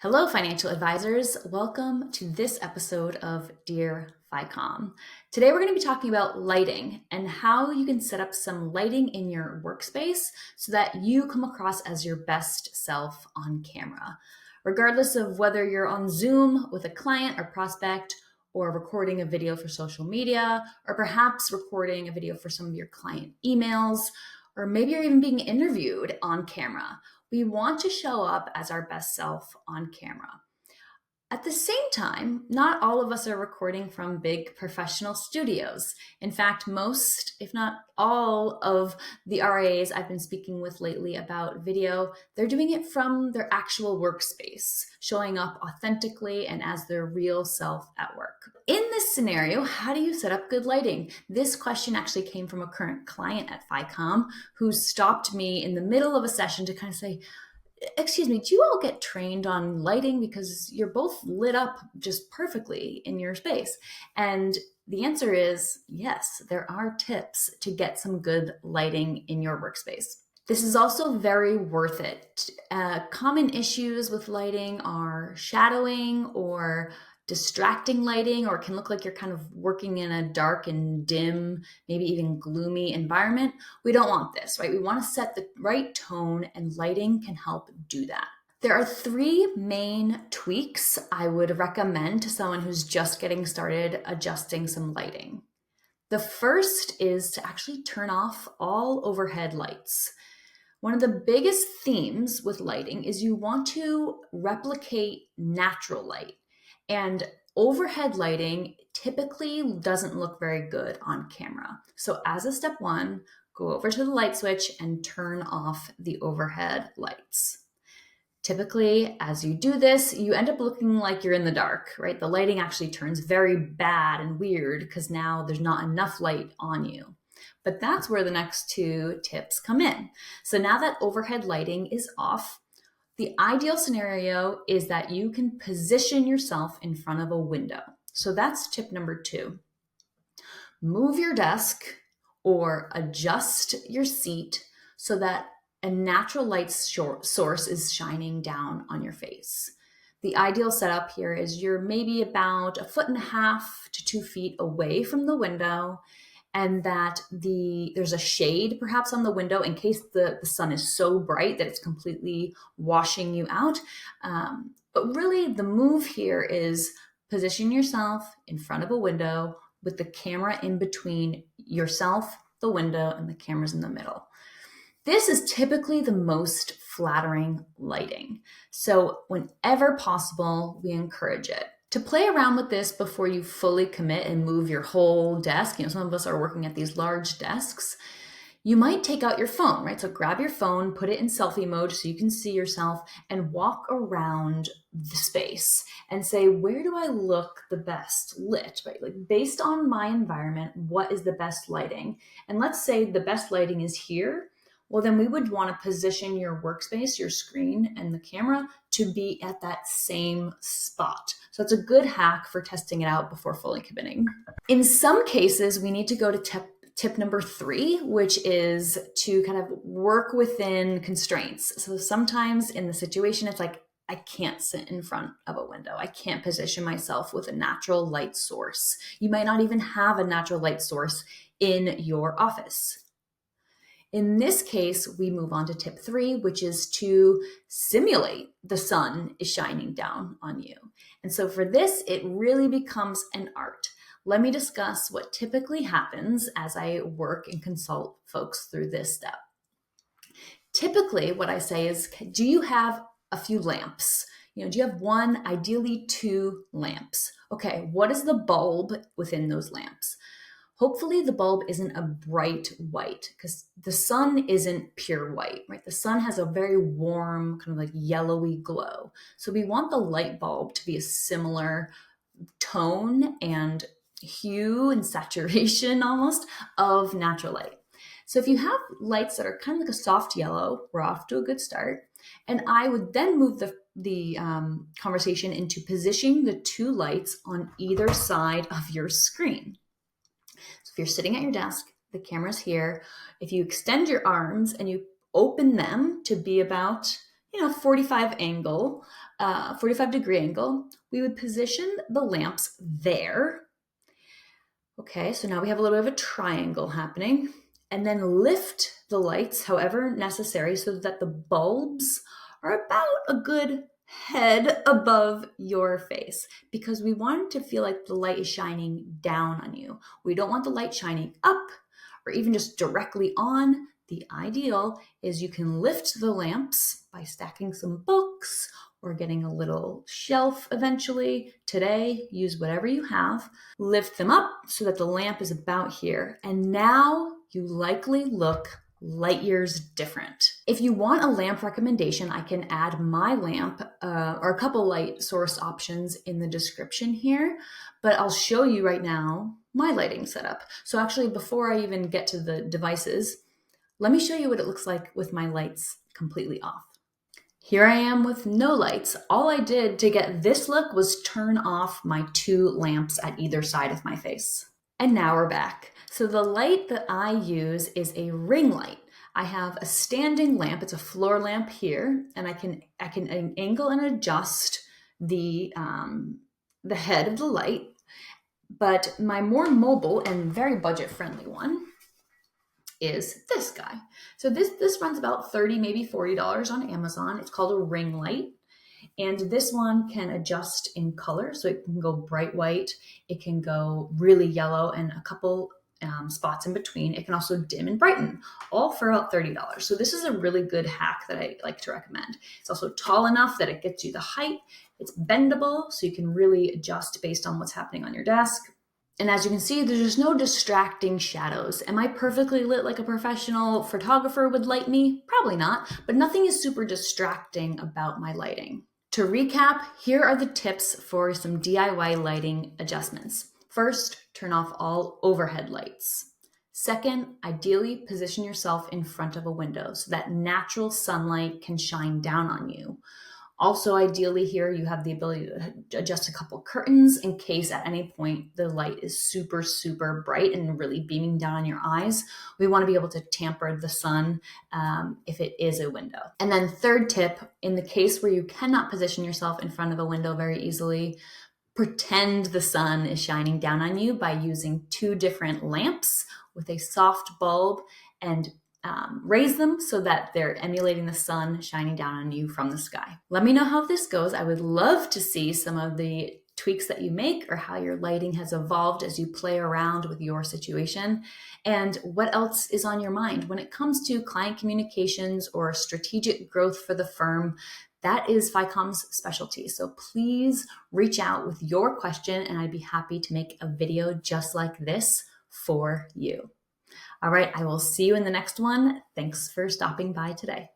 Hello, financial advisors. Welcome to this episode of Dear Ficomm. Today, we're going to be talking about lighting and how you can set up some lighting in your workspace so that you come across as your best self on camera. Regardless of whether you're on Zoom with a client or prospect, or recording a video for social media, or perhaps recording a video for some of your client emails, or maybe you're even being interviewed on camera. We want to show up as our best self on camera. At the same time, not all of us are recording from big professional studios. In fact, most, if not all, of the RIAs I've been speaking with lately about video, they're doing it from their actual workspace, showing up authentically and as their real self at work. In this scenario, how do you set up good lighting? This question actually came from a current client at Ficomm who stopped me in the middle of a session to kind of say, excuse me, do you all get trained on lighting? Because you're both lit up just perfectly in your space. And the answer is yes, there are tips to get some good lighting in your workspace. This is also very worth it. Common issues with lighting are shadowing or distracting lighting, or it can look like you're kind of working in a dark and dim, maybe even gloomy environment. We don't want this, right? We want to set the right tone, and lighting can help do that. There are three main tweaks I would recommend to someone who's just getting started adjusting some lighting. The first is to actually turn off all overhead lights. One of the biggest themes with lighting is you want to replicate natural light. And overhead lighting typically doesn't look very good on camera. So as a step one, go over to the light switch and turn off the overhead lights. Typically, as you do this, you end up looking like you're in the dark, right? The lighting actually turns very bad and weird because now there's not enough light on you. But that's where the next two tips come in. So now that overhead lighting is off, the ideal scenario is that you can position yourself in front of a window. So that's tip number 2. Move your desk or adjust your seat so that a natural light source is shining down on your face. The ideal setup here is you're maybe about 1.5 to 2 feet away from the window, and that there's a shade perhaps on the window in case the sun is so bright that it's completely washing you out. But really the move here is position yourself in front of a window with the camera in between yourself, the window, and the camera's in the middle. This is typically the most flattering lighting. So whenever possible, we encourage it. To play around with this before you fully commit and move your whole desk, some of us are working at these large desks, you might take out your phone, right? So grab your phone, put it in selfie mode so you can see yourself, and walk around the space and say, where do I look the best lit, right? Like based on my environment, what is the best lighting? And let's say the best lighting is here. Well, then we would want to position your workspace, your screen, and the camera to be at that same spot. So it's a good hack for testing it out before fully committing. In some cases, we need to go to tip number 3, which is to kind of work within constraints. So sometimes in the situation, it's like, I can't sit in front of a window. I can't position myself with a natural light source. You might not even have a natural light source in your office. In this case, we move on to tip 3, which is to simulate the sun is shining down on you. And so for this, it really becomes an art. Let me discuss what typically happens as I work and consult folks through this step. Typically, what I say is, do you have a few lamps? Do you have 1, ideally 2 lamps? Okay, what is the bulb within those lamps? Hopefully the bulb isn't a bright white, because the sun isn't pure white, right? The sun has a very warm, kind of like yellowy glow. So we want the light bulb to be a similar tone and hue and saturation almost of natural light. So if you have lights that are kind of like a soft yellow, we're off to a good start. And I would then move the conversation into positioning the 2 lights on either side of your screen. So if you're sitting at your desk, the camera's here. If you extend your arms and you open them to be about 45 angle, 45-degree angle. We would position the lamps there. Okay, so now we have a little bit of a triangle happening, and then lift the lights however necessary so that the bulbs are about a good head above your face, because we want it to feel like the light is shining down on you. We don't want the light shining up or even just directly on. The ideal is you can lift the lamps by stacking some books or getting a little shelf eventually. Today, use whatever you have. Lift them up so that the lamp is about here. And now you likely look light years different. If you want a lamp recommendation, I can add my lamp or a couple light source options in the description here, but I'll show you right now my lighting setup. So actually, before I even get to the devices, let me show you what it looks like with my lights completely off. Here I am with no lights. All I did to get this look was turn off my 2 lamps at either side of my face. And now we're back. So the light that I use is a ring light. I have a standing lamp. It's a floor lamp here, and I can angle and adjust the head of the light. But my more mobile and very budget-friendly one is this guy. So this runs about $30, maybe $40 on Amazon. It's called a ring light. And this one can adjust in color. So it can go bright white, it can go really yellow, and a couple spots in between. It can also dim and brighten, all for about $30. So this is a really good hack that I like to recommend. It's also tall enough that it gets you the height. It's bendable, so you can really adjust based on what's happening on your desk. And as you can see, there's no distracting shadows. Am I perfectly lit like a professional photographer would light me? Probably not, but nothing is super distracting about my lighting. To recap, here are the tips for some DIY lighting adjustments. First, turn off all overhead lights. Second, ideally position yourself in front of a window so that natural sunlight can shine down on you. Also, ideally here, you have the ability to adjust a couple curtains in case at any point the light is super, super bright and really beaming down on your eyes. We want to be able to tamper the sun if it is a window. And then third tip, in the case where you cannot position yourself in front of a window very easily, pretend the sun is shining down on you by using 2 different lamps with a soft bulb and raise them so that they're emulating the sun shining down on you from the sky. Let me know how this goes. I would love to see some of the tweaks that you make or how your lighting has evolved as you play around with your situation, and what else is on your mind when it comes to client communications or strategic growth for the firm. That is Ficomm's specialty. So please reach out with your question and I'd be happy to make a video just like this for you. All right, I will see you in the next one. Thanks for stopping by today.